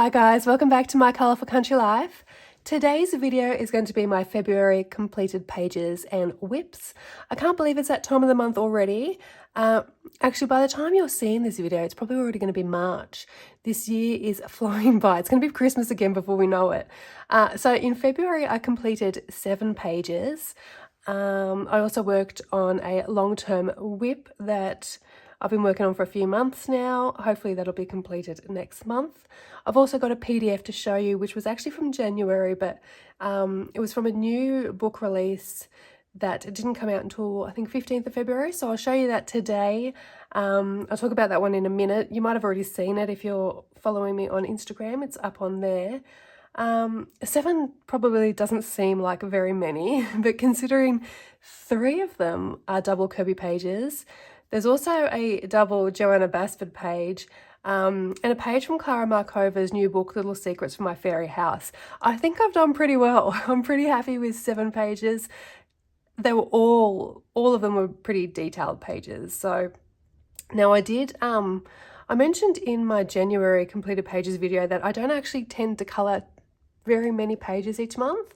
Hi guys, welcome back to my Colourful Country Life. Today's video is going to be my February completed pages and whips. I can't believe it's that time of the month already. Actually, by the time you're seeing this video, it's probably already going to be March. This year is flying by. It's going to be Christmas again before we know it. So in February, I completed 7 pages. I also worked on a long-term whip that I've been working on for a few months now. Hopefully that'll be completed next month. I've also got a PDF to show you, which was actually from January, but it was from a new book release that didn't come out until I think 15th of February. So I'll show you that today. I'll talk about that one in a minute. You might have already seen it if you're following me on Instagram. It's up on there. 7 probably doesn't seem like very many, but considering 3 of them are double Kirby pages, there's also a double Joanna Basford page and a page from Clara Markova's new book, Little Secrets from My Fairy House. I think I've done pretty well. I'm pretty happy with 7 pages. They were all of them were pretty detailed pages. So now I mentioned in my January completed pages video that I don't actually tend to colour very many pages each month.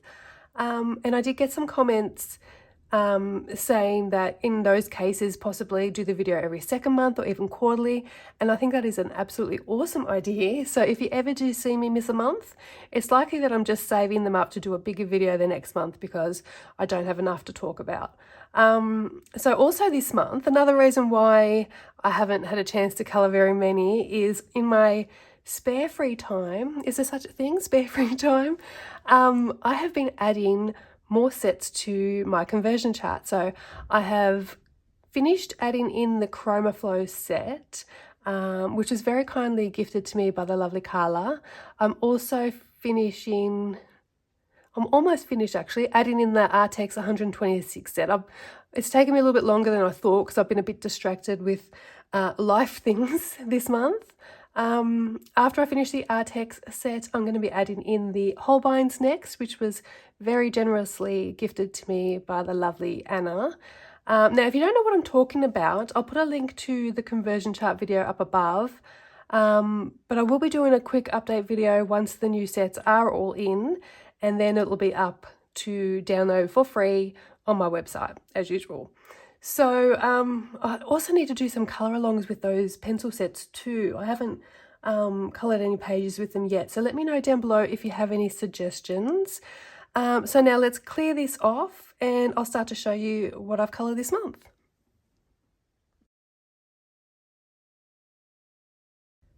And I did get some comments saying that in those cases possibly do the video every second month or even quarterly, and I think that is an absolutely awesome idea. So if you ever do see me miss a month, it's likely that I'm just saving them up to do a bigger video the next month because I don't have enough to talk about. So also this month, another reason why I haven't had a chance to colour very many is in my spare free time. Is there such a thing, spare free time? I have been adding more sets to my conversion chart. So I have finished adding in the Chroma Flow set, which was very kindly gifted to me by the lovely Carla. I'm also almost finished actually, adding in the Artex 126 set. It's taken me a little bit longer than I thought because I've been a bit distracted with life things this month. After I finish the Artex set, I'm going to be adding in the Holbeins next, which was very generously gifted to me by the lovely Anna. Now, if you don't know what I'm talking about, I'll put a link to the conversion chart video up above. But I will be doing a quick update video once the new sets are all in, and then it will be up to download for free on my website, as usual. So I also need to do some colour alongs with those pencil sets too. I haven't coloured any pages with them yet. So let me know down below if you have any suggestions. So now let's clear this off and I'll start to show you what I've coloured this month.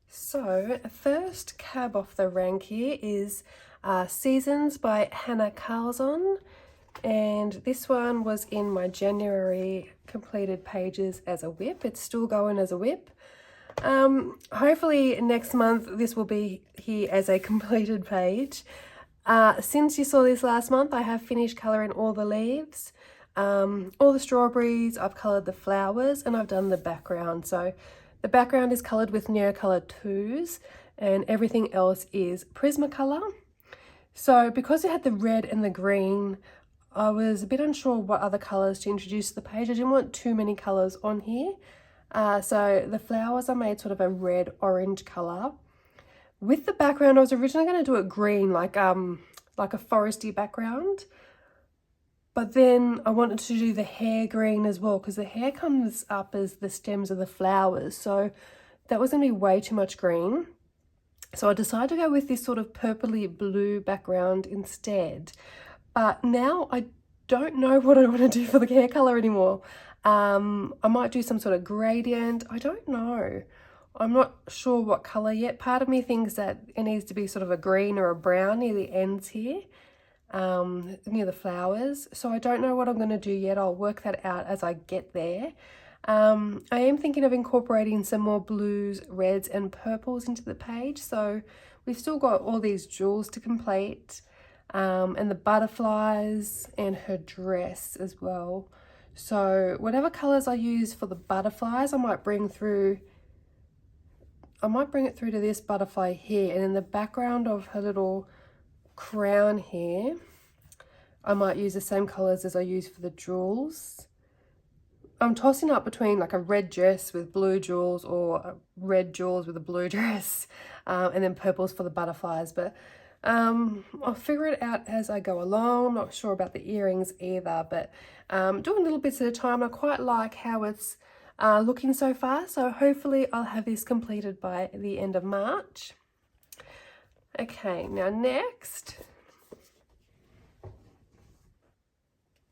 So first cab off the rank here is Seasons by Hannah Carlson. And this one was in my January completed pages as a whip. It's still going as a whip. Hopefully next month this will be here as a completed page. Since you saw this last month, I have finished colouring all the leaves, all the strawberries. I've coloured the flowers and I've done the background. So the background is coloured with Neocolor 2s and everything else is Prismacolor. So because it had the red and the green, I was a bit unsure what other colours to introduce to the page. I didn't want too many colours on here. So the flowers I made sort of a red-orange colour. With the background, I was originally going to do it green, like a foresty background. But then I wanted to do the hair green as well, because the hair comes up as the stems of the flowers. So that was going to be way too much green. So I decided to go with this sort of purpley blue background instead. But now I don't know what I want to do for the hair colour anymore. I might do some sort of gradient. I don't know. I'm not sure what colour yet. Part of me thinks that it needs to be sort of a green or a brown near the ends here, near the flowers. So I don't know what I'm going to do yet. I'll work that out as I get there. I am thinking of incorporating some more blues, reds and purples into the page. So we've still got all these jewels to complete. And the butterflies and her dress as well. So whatever colours I use for the butterflies, I might bring it through to this butterfly here, and in the background of her little crown here, I might use the same colours as I use for the jewels. I'm tossing up between like a red dress with blue jewels or a red jewels with a blue dress, and then purples for the butterflies, but I'll figure it out as I go along. I'm not sure about the earrings either, but doing little bits at a time. I quite like how it's looking so far, so hopefully I'll have this completed by the end of March. Okay, now next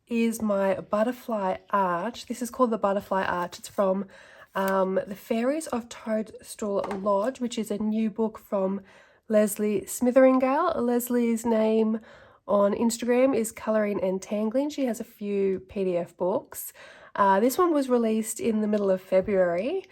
is my butterfly arch. This is called the butterfly arch. It's from The Fairies of Toadstool Lodge, which is a new book from Lesley Smitheringale. Lesley's name on Instagram is Colouring and Tangling. She has a few PDF books. This one was released in the middle of February.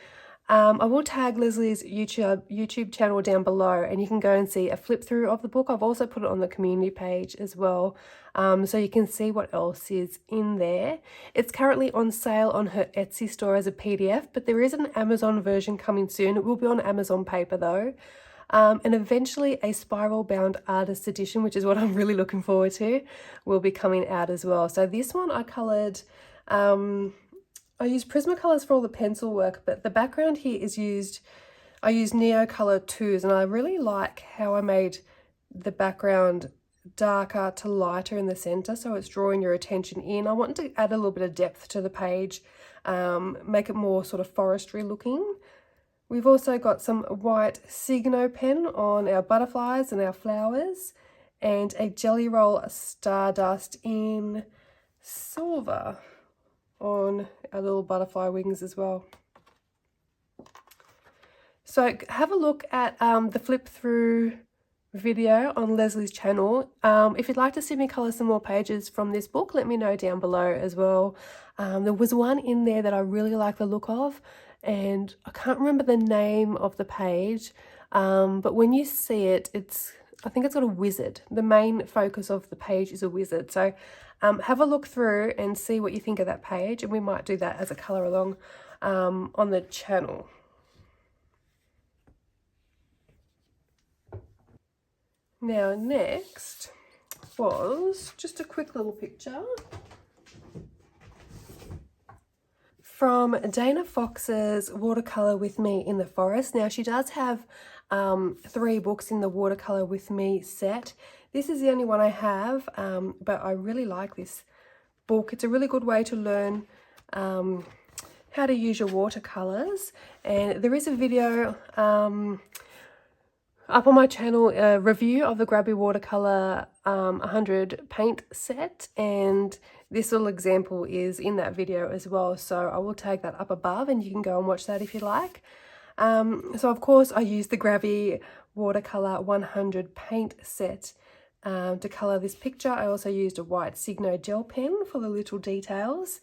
I will tag Lesley's YouTube channel down below, and you can go and see a flip through of the book. I've also put it on the community page as well, so you can see what else is in there. It's currently on sale on her Etsy store as a PDF, but there is an Amazon version coming soon. It will be on Amazon paper though. And eventually a spiral bound artist edition, which is what I'm really looking forward to, will be coming out as well. So this one I coloured, I use Prismacolors for all the pencil work, but the background here is I use Neocolor 2s, and I really like how I made the background darker to lighter in the center, so it's drawing your attention in. I wanted to add a little bit of depth to the page, make it more sort of forestry looking. We've also got some white Signo pen on our butterflies and our flowers, and a Jelly Roll Stardust in silver on our little butterfly wings as well. So have a look at the flip through video on Lesley's channel. If you'd like to see me colour some more pages from this book, let me know down below as well. There was one in there that I really like the look of, and I can't remember the name of the page, but when you see it, I think it's got a wizard. The main focus of the page is a wizard. So have a look through and see what you think of that page, and we might do that as a colour along on the channel. Now next was just a quick little picture from Dana Fox's Watercolor With Me in the Forest. Now she does have 3 books in the Watercolor With Me set. This is the only one I have, but I really like this book. It's a really good way to learn how to use your watercolors, and there is a video up on my channel, a review of the Grabby Watercolor 100 paint set, and this little example is in that video as well, so I will tag that up above and you can go and watch that if you like. So of course I used the Grabby Watercolor 100 paint set to colour this picture. I also used a white Signo gel pen for the little details.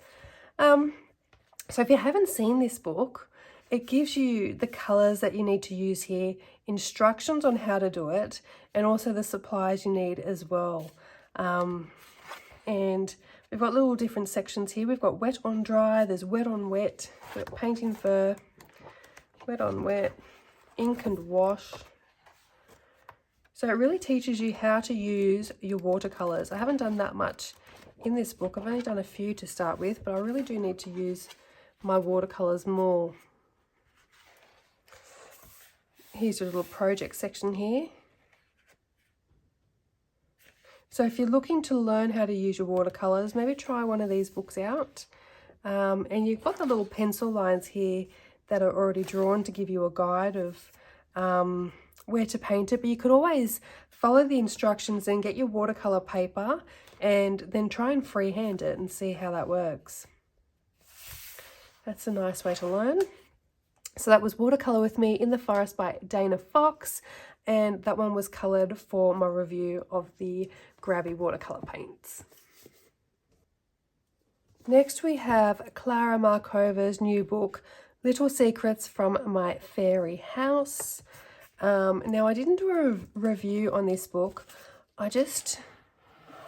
So if you haven't seen this book, it gives you the colours that you need to use here, instructions on how to do it, and also the supplies you need as well. And we've got little different sections here. We've got wet on dry, there's wet on wet, we've got paint in fur, wet on wet, ink and wash. So it really teaches you how to use your watercolours. I haven't done that much in this book. I've only done a few to start with, but I really do need to use my watercolours more. Here's a little project section here. So if you're looking to learn how to use your watercolours, maybe try one of these books out. And you've got the little pencil lines here that are already drawn to give you a guide of where to paint it, but you could always follow the instructions and get your watercolour paper and then try and freehand it and see how that works. That's a nice way to learn. So that was Watercolor With Me in the Forest by Dana Fox, and that one was coloured for my review of the Grabby watercolour paints. Next we have Clara Markova's new book, Little Secrets from My Fairy House. Now I didn't do a review on this book. It just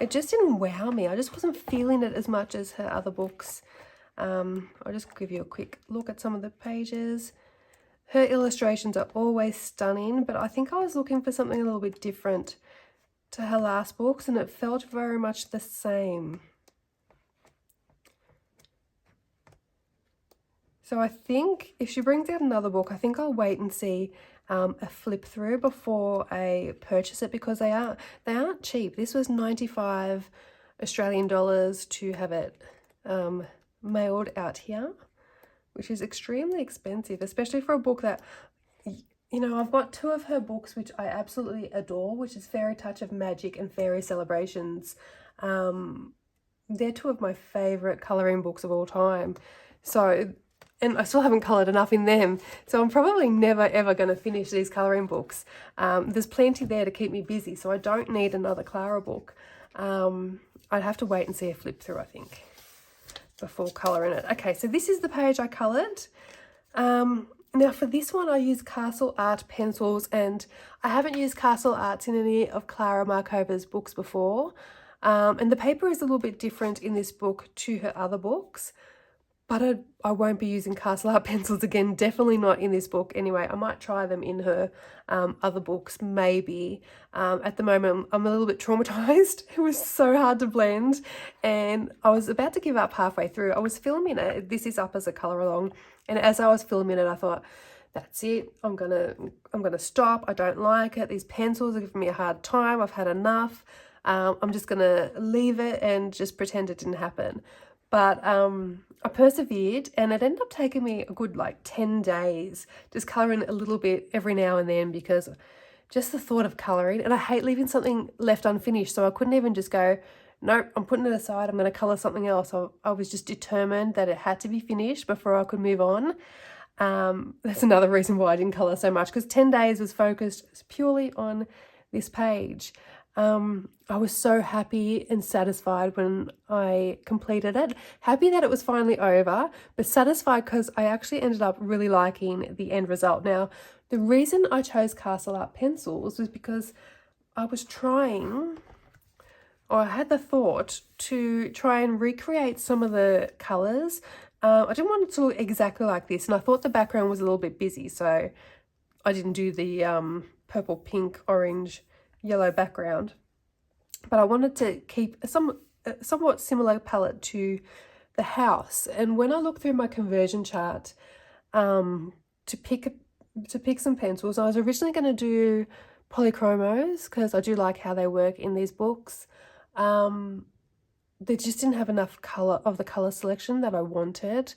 didn't wow me. I just wasn't feeling it as much as her other books. I'll just give you a quick look at some of the pages. Her illustrations are always stunning, but I think I was looking for something a little bit different to her last books, and it felt very much the same. So I think if she brings out another book, I think I'll wait and see a flip through before I purchase it, because they aren't cheap. This was 95 Australian dollars to have it mailed out here, which is extremely expensive, especially for a book that, you know, I've got two of her books which I absolutely adore, which is Fairy Touch of Magic and Fairy Celebrations. They're two of my favourite colouring books of all time. So, and I still haven't coloured enough in them, so I'm probably never ever going to finish these colouring books. There's plenty there to keep me busy, so I don't need another Clara book. I'd have to wait and see a flip through, I think, before colouring it. Okay, so this is the page I coloured. Now for this one I used Castle Art pencils, and I haven't used Castle Arts in any of Clara Markova's books before. And the paper is a little bit different in this book to her other books, but I won't be using Castle Art pencils again, definitely not in this book anyway. I might try them in her other books, maybe. At the moment, I'm a little bit traumatized. It was so hard to blend, and I was about to give up halfway through. I was filming it. This is up as a colour along, and as I was filming it, I thought, that's it. I'm gonna stop. I don't like it. These pencils are giving me a hard time. I've had enough. I'm just gonna leave it and just pretend it didn't happen. But I persevered, and it ended up taking me a good 10 days, just colouring a little bit every now and then, because just the thought of colouring, and I hate leaving something left unfinished, so I couldn't even just go, nope, I'm putting it aside, I'm going to colour something else. I was just determined that it had to be finished before I could move on. That's another reason why I didn't colour so much, because 10 days was focused purely on this page. I was so happy and satisfied when I completed it. Happy that it was finally over, but satisfied because I actually ended up really liking the end result. Now, the reason I chose Castle Art pencils was because I was trying, or I had the thought to try and recreate some of the colours. I didn't want it to look exactly like this, and I thought the background was a little bit busy, so I didn't do the purple, pink, orange, yellow background. But I wanted to keep a somewhat similar palette to the house. And when I looked through my conversion chart to pick some pencils, I was originally going to do polychromos because I do like how they work in these books. They just didn't have enough colour of the colour selection that I wanted.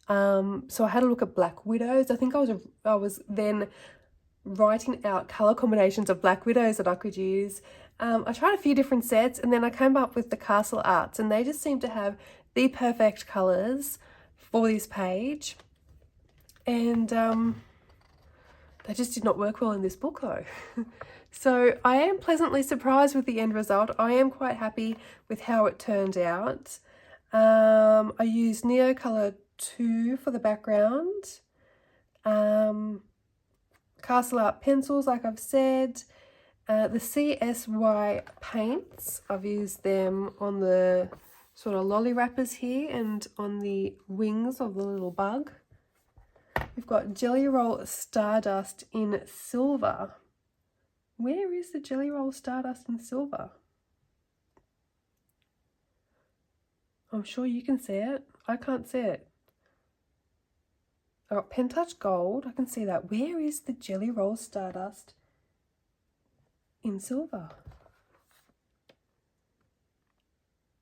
So I had a look at Black Widows. I think I was then writing out colour combinations of Black Widows that I could use. I tried a few different sets, and then I came up with the Castle Arts, and they just seem to have the perfect colours for this page. And they just did not work well in this book though. So I am pleasantly surprised with the end result. I am quite happy with how it turned out. I used Neo Colour 2 for the background. Castle Art pencils, like I've said. The CSY paints, I've used them on the sort of lolly wrappers here and on the wings of the little bug. We've got Jelly Roll Stardust in silver. Where is the Jelly Roll Stardust in silver? I'm sure you can see it. I can't see it. I've got Pen Touch Gold. I can see that. Where is the Jelly Roll Stardust in silver?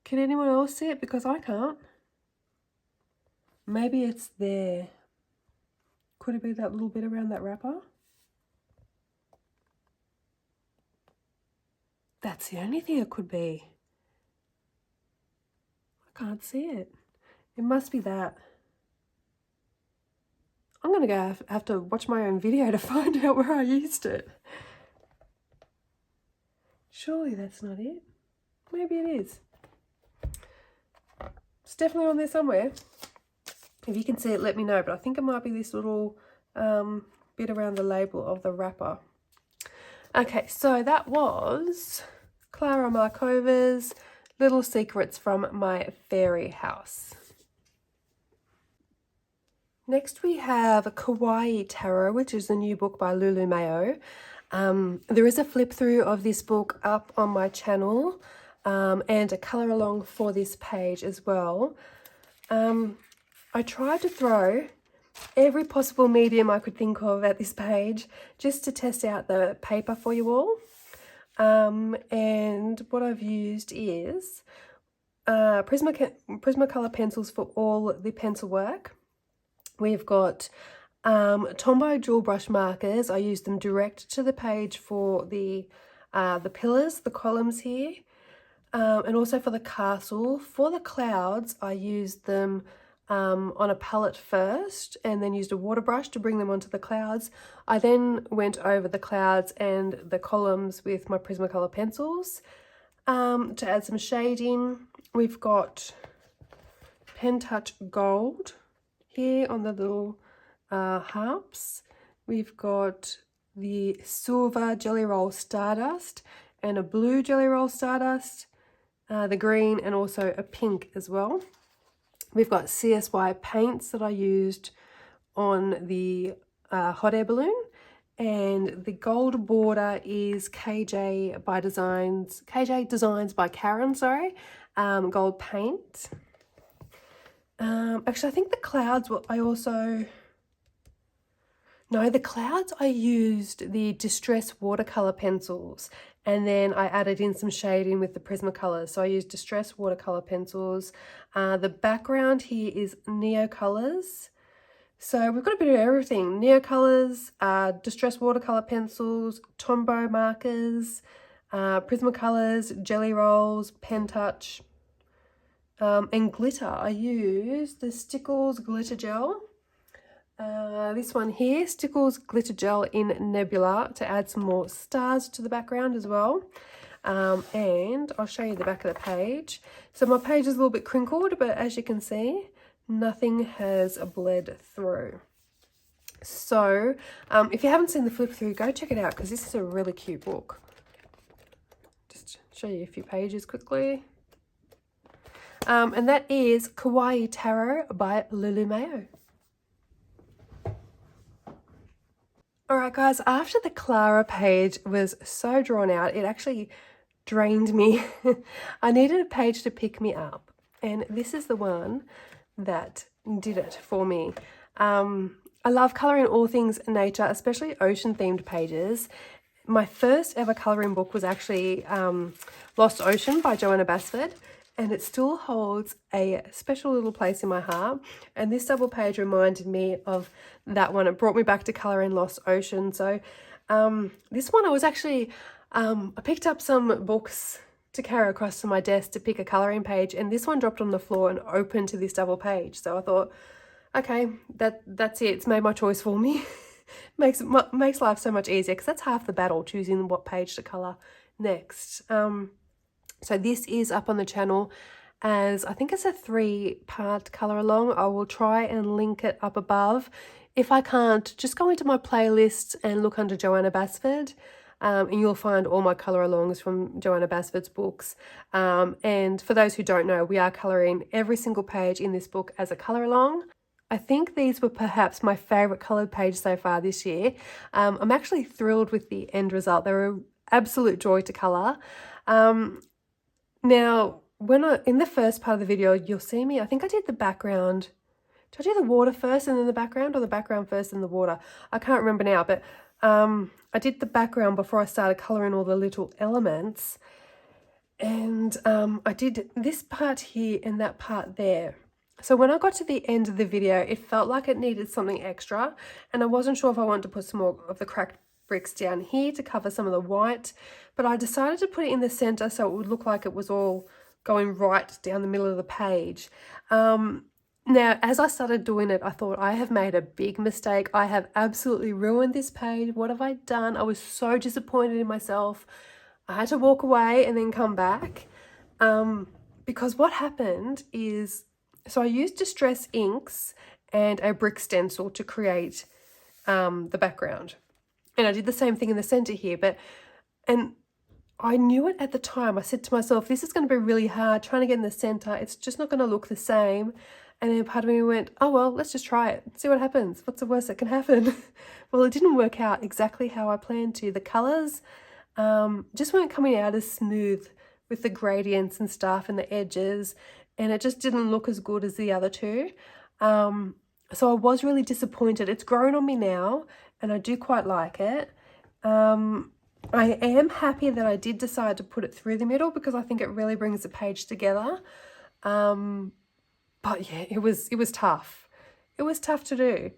Can anyone else see it? Because I can't. Maybe it's there. Could it be that little bit around that wrapper? That's the only thing it could be. I can't see it. It must be that. I'm going to have to watch my own video to find out where I used it. Surely that's not it. Maybe it is. It's definitely on there somewhere. If you can see it, let me know. But I think it might be this little bit around the label of the wrapper. Okay, so that was Clara Markova's Little Secrets from My Fairy House. Next we have Kawaii Tarot, which is a new book by Lulu Mayo. There is a flip through of this book up on my channel and a colour along for this page as well. I tried to throw every possible medium I could think of at this page just to test out the paper for you all. And what I've used is Prismacolor pencils for all the pencil work. We've got Tombow dual brush markers. I use them direct to the page for the pillars, the columns here, and also for the castle. For the clouds, I used them on a palette first and then used a water brush to bring them onto the clouds. I then went over the clouds and the columns with my Prismacolor pencils to add some shading. We've got Pen Touch Gold here on the little harps. We've got the silver Jelly Roll Stardust and a blue Jelly Roll Stardust, the green, and also a pink as well. We've got CSY paints that I used on the hot air balloon, and the gold border is KJ Designs by Karen, sorry, gold paint. Actually, I think the clouds the clouds I used the Distress watercolor pencils, and then I added in some shading with the Prismacolors. So I used Distress watercolor pencils. The background here is Neo Colors. So we've got a bit of everything. Neo Colors, Distress watercolor pencils, Tombow markers, Prismacolors, Jelly Rolls, Pen Touch, and glitter. I used the Stickles Glitter Gel. This one here, Stickles Glitter Gel in Nebula, to add some more stars to the background as well. And I'll show you the back of the page. So my page is a little bit crinkled, but as you can see, nothing has bled through. So if you haven't seen the flip through, go check it out because this is a really cute book. Just show you a few pages quickly. And that is Kawaii Tarot by Lulu Mayo. Alright guys, after the Clara page was so drawn out, it actually drained me. I needed a page to pick me up, and this is the one that did it for me. I love colouring all things nature, especially ocean themed pages. My first ever colouring book was actually Lost Ocean by Joanna Basford, and it still holds a special little place in my heart. And this double page reminded me of that one. It brought me back to colouring Lost Ocean. So this one I was actually, I picked up some books to carry across to my desk to pick a colouring page, and this one dropped on the floor and opened to this double page. So I thought, okay, that's it. It's made my choice for me. makes life so much easier because that's half the battle, choosing what page to colour next. So this is up on the channel as, I think it's a 3-part colour along. I will try and link it up above. If I can't, just go into my playlist and look under Joanna Basford, and you'll find all my colour alongs from Joanna Basford's books. And for those who don't know, we are colouring every single page in this book as a colour along. I think these were perhaps my favourite coloured page so far this year. I'm actually thrilled with the end result. They were an absolute joy to colour. Now, in the first part of the video, you'll see me, I think I did the background. Did I do the water first and then the background, or the background first and the water? I can't remember now, but I did the background before I started colouring all the little elements. And I did this part here and that part there. So when I got to the end of the video, it felt like it needed something extra, and I wasn't sure if I wanted to put some more of the cracked bricks down here to cover some of the white, but I decided to put it in the center so it would look like it was all going right down the middle of the page. Now, as I started doing it, I thought, I have made a big mistake. I have absolutely ruined this page. What have I done? I was so disappointed in myself. I had to walk away and then come back because what happened is, so I used Distress inks and a brick stencil to create the background. And I did the same thing in the center here, and I knew it at the time. I said to myself, this is going to be really hard trying to get in the center. It's just not going to look the same. And then part of me went, oh, well, let's just try it. See what happens. What's the worst that can happen? Well, it didn't work out exactly how I planned to. The colors just weren't coming out as smooth with the gradients and stuff and the edges. And it just didn't look as good as the other two. So I was really disappointed. It's grown on me now and I do quite like it. I am happy that I did decide to put it through the middle because I think it really brings the page together. But yeah, it was tough. It was tough to do.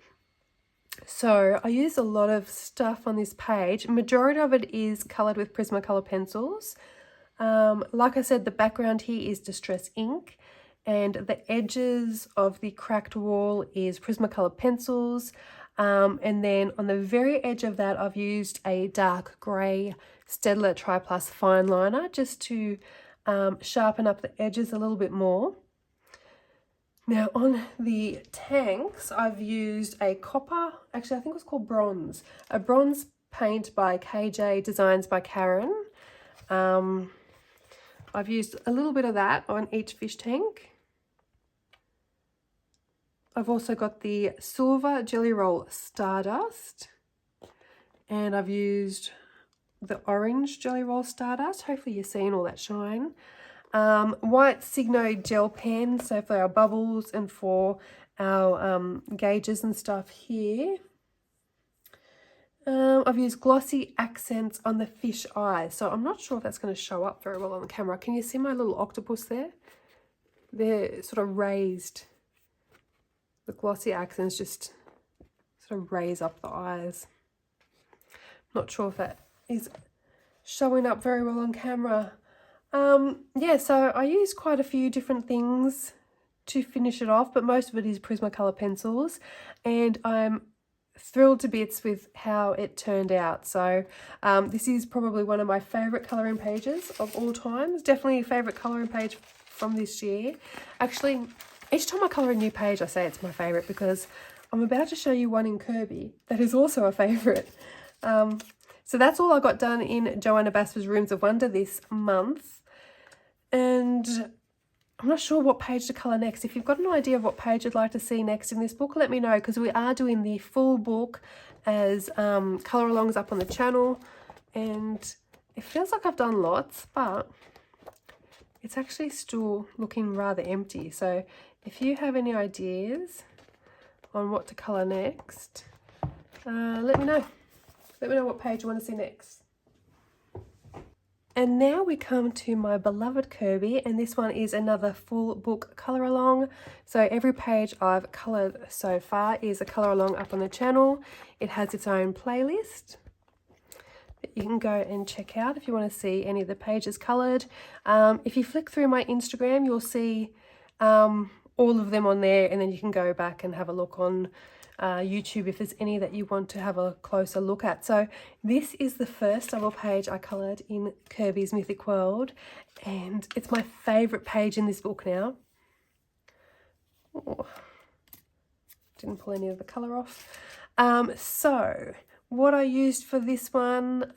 So I used a lot of stuff on this page. Majority of it is coloured with Prismacolor pencils. Like I said, the background here is Distress ink, and the edges of the cracked wall is Prismacolor pencils. And then on the very edge of that, I've used a dark grey Staedtler Tri-Plus fine liner just to sharpen up the edges a little bit more. Now on the tanks, I've used a copper, actually I think it was called bronze, a bronze paint by KJ, designs by Karen. I've used a little bit of that on each fish tank. I've also got the silver Jelly Roll Stardust, and I've used the orange Jelly Roll Stardust. Hopefully you're seeing all that shine. White Signo gel pen, so for our bubbles and for our gauges and stuff here. I've used glossy accents on the fish eyes, so I'm not sure if that's going to show up very well on the camera. Can you see my little octopus there? They're sort of raised. The glossy accents just sort of raise up the eyes. Not sure if that is showing up very well on camera. Yeah, so I used quite a few different things to finish it off, but most of it is Prismacolor pencils, and I'm thrilled to bits with how it turned out. So this is probably one of my favourite colouring pages of all time. It's definitely a favourite colouring page from this year. Actually, each time I colour a new page, I say it's my favourite because I'm about to show you one in Kirby that is also a favourite. So that's all I got done in Joanna Basfer's Rooms of Wonder this month. And I'm not sure what page to colour next. If you've got an idea of what page you'd like to see next in this book, let me know, because we are doing the full book as colour alongs up on the channel. And it feels like I've done lots, but it's actually still looking rather empty. So if you have any ideas on what to colour next, let me know. Let me know what page you want to see next. And now we come to my beloved Kirby, and this one is another full book colour along. So every page I've coloured so far is a colour along up on the channel. It has its own playlist that you can go and check out if you want to see any of the pages coloured. If you flick through my Instagram, you'll see all of them on there, and then you can go back and have a look on YouTube if there's any that you want to have a closer look at. So this is the first double page I coloured in Kirby's Mythic World, and it's my favourite page in this book now. Oh, didn't pull any of the colour off. So what I used for this one,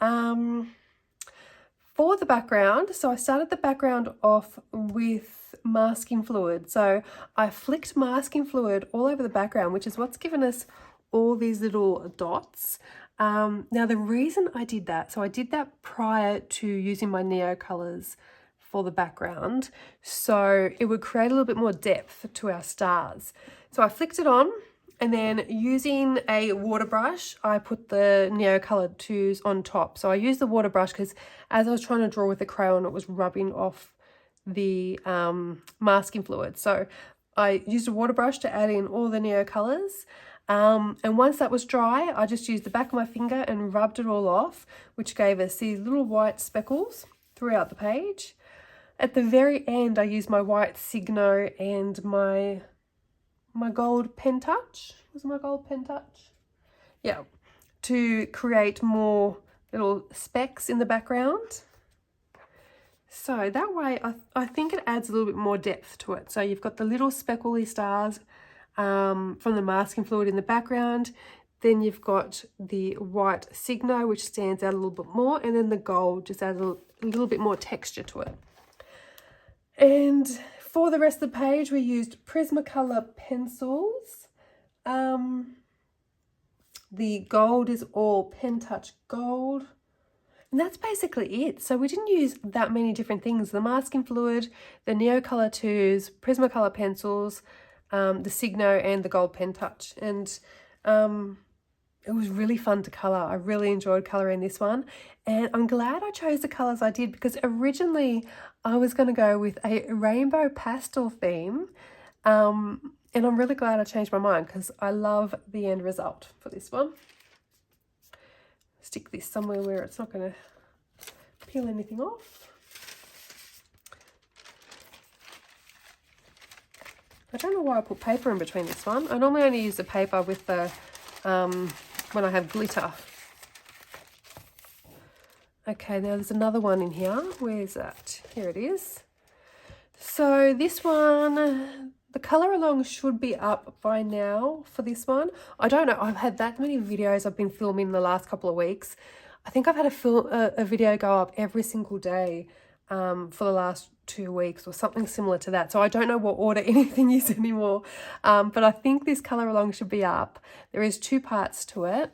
for the background, so I started the background off with masking fluid. So I flicked masking fluid all over the background, which is what's given us all these little dots. Now the reason I did that, so I did that prior to using my Neo colours for the background, so it would create a little bit more depth to our stars. So I flicked it on, and then using a water brush, I put the Neo coloured 2s on top. So I used the water brush because as I was trying to draw with the crayon, it was rubbing off the masking fluid. So I used a water brush to add in all the Neo colours. And once that was dry, I just used the back of my finger and rubbed it all off, which gave us these little white speckles throughout the page. At the very end, I used my white Signo and my gold pen touch. Was it my gold pen touch? Yeah, to create more little specks in the background. So that way I think it adds a little bit more depth to it. So you've got the little speckly stars from the masking fluid in the background. Then you've got the white Signo, which stands out a little bit more, and then the gold just adds a little bit more texture to it. And for the rest of the page, we used Prismacolor pencils. The gold is all Pen Touch Gold. And that's basically it. So we didn't use that many different things. The masking fluid, the Neo Color 2s, Prismacolor pencils, the Signo and the Gold Pen Touch. And it was really fun to colour. I really enjoyed colouring this one. And I'm glad I chose the colours I did, because originally I was going to go with a rainbow pastel theme. And I'm really glad I changed my mind, because I love the end result for this one. Stick this somewhere where it's not going to peel anything off. I don't know why I put paper in between this one. I normally only use the paper with the, when I have glitter. Okay, now there's another one in here. Where is that? Here it is. So this one, the colour along should be up by now for this one. I don't know. I've had that many videos I've been filming the last couple of weeks. I think I've had a video go up every single day for the last 2 weeks or something similar to that. So I don't know what order anything is anymore. But I think this colour along should be up. There is 2 parts to it.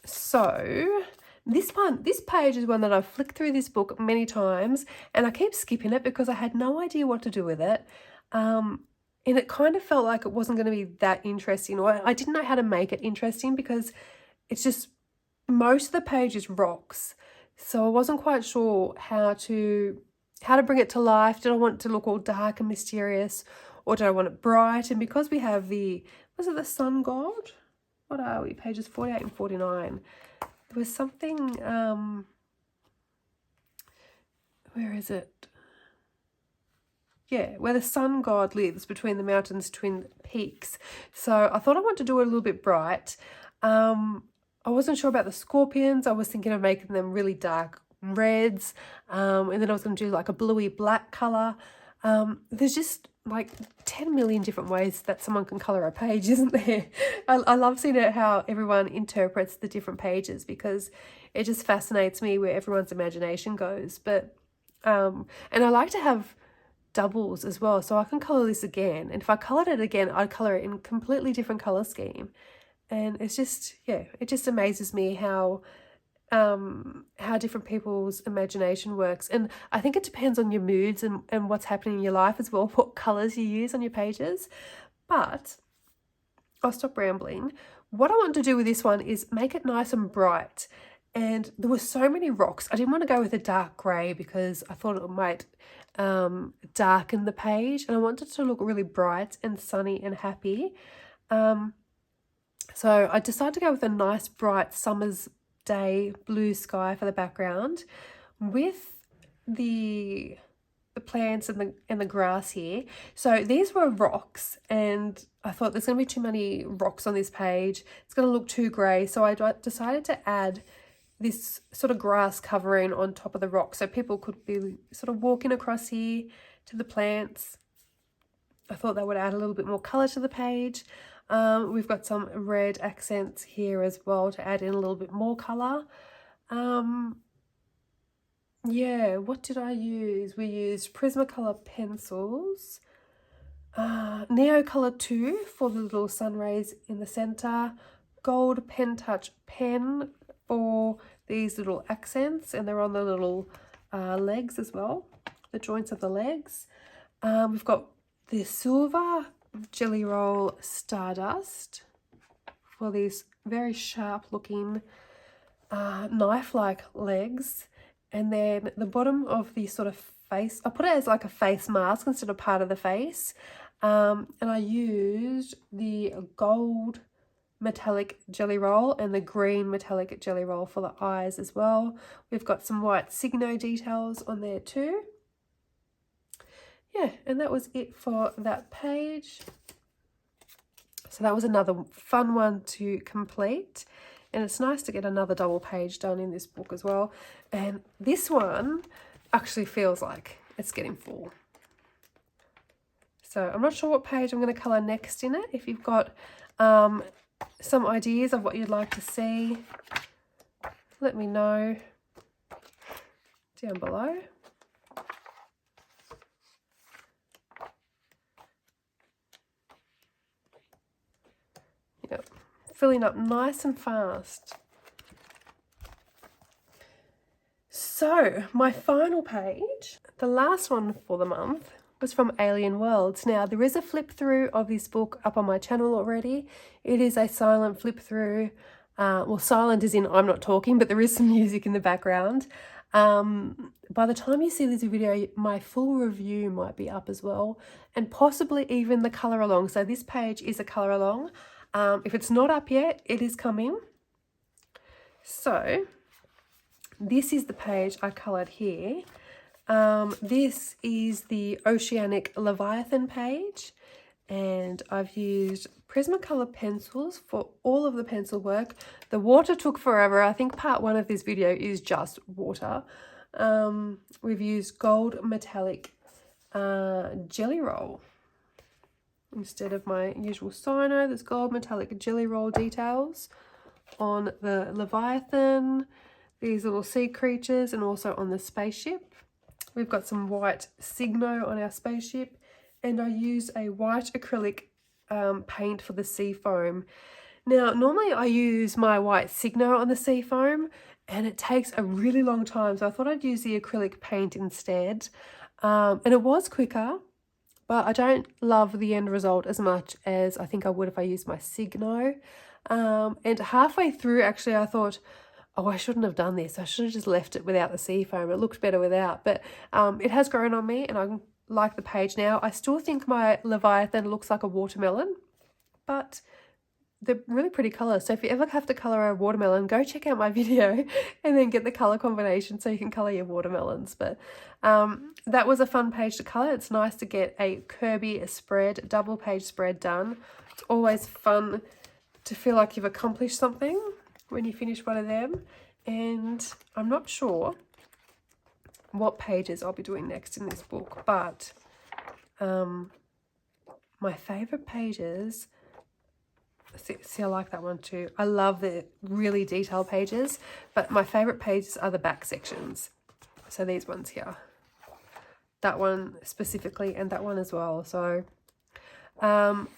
So this page is one that I've flicked through this book many times, and I keep skipping it because I had no idea what to do with it. And it kind of felt like it wasn't going to be that interesting, or I didn't know how to make it interesting, because it's just, most of the page is rocks. So I wasn't quite sure how to bring it to life. Did I want it to look all dark and mysterious, or did I want it bright? And because we have the sun god? What are we? Pages 48 and 49. There was something, where is it? Yeah, where the sun god lives between the mountains, twin peaks. So I thought I wanted to do it a little bit bright. I wasn't sure about the scorpions. I was thinking of making them really dark reds. And then I was going to do like a bluey black colour. There's just like 10 million different ways that someone can colour a page, isn't there? I love seeing how everyone interprets the different pages, because it just fascinates me where everyone's imagination goes. But and I like to have doubles as well, so I can colour this again. And if I coloured it again, I'd colour it in a completely different colour scheme. And it's just, yeah, it just amazes me how different people's imagination works. And I think it depends on your moods and what's happening in your life as well, what colours you use on your pages. But I'll stop rambling. What I want to do with this one is make it nice and bright. And there were so many rocks. I didn't want to go with a dark grey because I thought it might darken the page. And I wanted it to look really bright and sunny and happy. So I decided to go with a nice bright summer's day blue sky for the background, with the plants and the grass here. So these were rocks, and I thought there's going to be too many rocks on this page. It's going to look too grey. So I decided to add this sort of grass covering on top of the rock, so people could be sort of walking across here to the plants. I thought that would add a little bit more colour to the page. We've got some red accents here as well to add in a little bit more colour. Yeah, what did I use? We used Prismacolor pencils, Neocolor 2 for the little sun rays in the centre, Gold Pen Touch pen for these little accents, and they're on the little legs as well, the joints of the legs. We've got the silver Jelly Roll Stardust for these very sharp looking knife-like legs. And then the bottom of the sort of face, I put it as like a face mask instead of part of the face. And I used the gold metallic jelly roll and the green metallic jelly roll for the eyes as well. We've got some white Signo details on there too. Yeah, and that was it for that page. So that was another fun one to complete. And it's nice to get another double page done in this book as well. And this one actually feels like it's getting full. So I'm not sure what page I'm going to colour next in it. If you've got some ideas of what you'd like to see, let me know down below. Yep, filling up nice and fast. So my final page, the last one for the month, was from Alien Worlds. Now, there is a flip through of this book up on my channel already. It is a silent flip through. Well, silent as in I'm not talking, but there is some music in the background. By the time you see this video, my full review might be up as well, and possibly even the colour along. So this page is a colour along. If it's not up yet, it is coming. So this is the page I coloured here. This is the Oceanic Leviathan page, and I've used Prismacolor pencils for all of the pencil work. The water took forever. I think part 1 of this video is just water. We've used gold metallic jelly roll instead of my usual cyano. There's gold metallic jelly roll details on the Leviathan, these little sea creatures, and also on the spaceship. We've got some white Signo on our spaceship, and I use a white acrylic paint for the sea foam. Now, normally I use my white Signo on the sea foam, and it takes a really long time, so I thought I'd use the acrylic paint instead. And it was quicker, but I don't love the end result as much as I think I would if I used my Signo. And halfway through, actually, I thought, oh, I shouldn't have done this. I should have just left it without the sea foam. It looked better without, but it has grown on me, and I like the page now. I still think my Leviathan looks like a watermelon, but they're really pretty colours. So if you ever have to colour a watermelon, go check out my video and then get the colour combination so you can colour your watermelons. But that was a fun page to colour. It's nice to get a Kirby spread, double page spread done. It's always fun to feel like you've accomplished something when you finish one of them. And I'm not sure what pages I'll be doing next in this book, but my favourite pages, see I like that one too. I love the really detailed pages, but my favourite pages are the back sections. So these ones here, that one specifically, and that one as well. So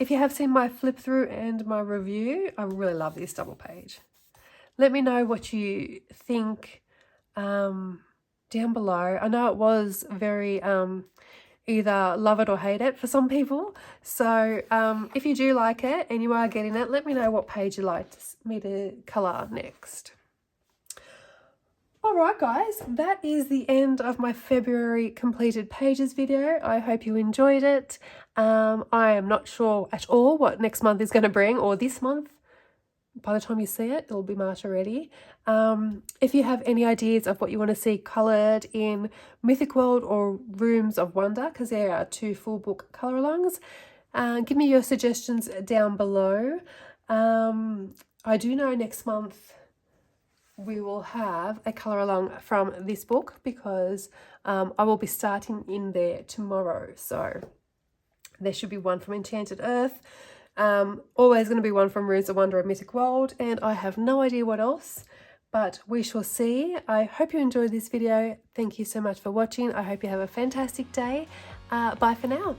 if you have seen my flip through and my review, I really love this double page. Let me know what you think down below. I know it was very either love it or hate it for some people. So if you do like it and you are getting it, let me know what page you'd like me to colour next. Alright guys, that is the end of my February completed pages video. I hope you enjoyed it. I am not sure at all what next month is going to bring, or this month. By the time you see it, it'll be March already. If you have any ideas of what you want to see coloured in Mythic World or Rooms of Wonder, because there are 2 full book colour alongs, give me your suggestions down below. I do know next month we will have a colour along from this book, because I will be starting in there tomorrow. So there should be one from Enchanted Earth. Always going to be one from Rooms of Wonder and Mythic World, and I have no idea what else, but we shall see. I hope you enjoyed this video. Thank you so much for watching. I hope you have a fantastic day. Bye for now.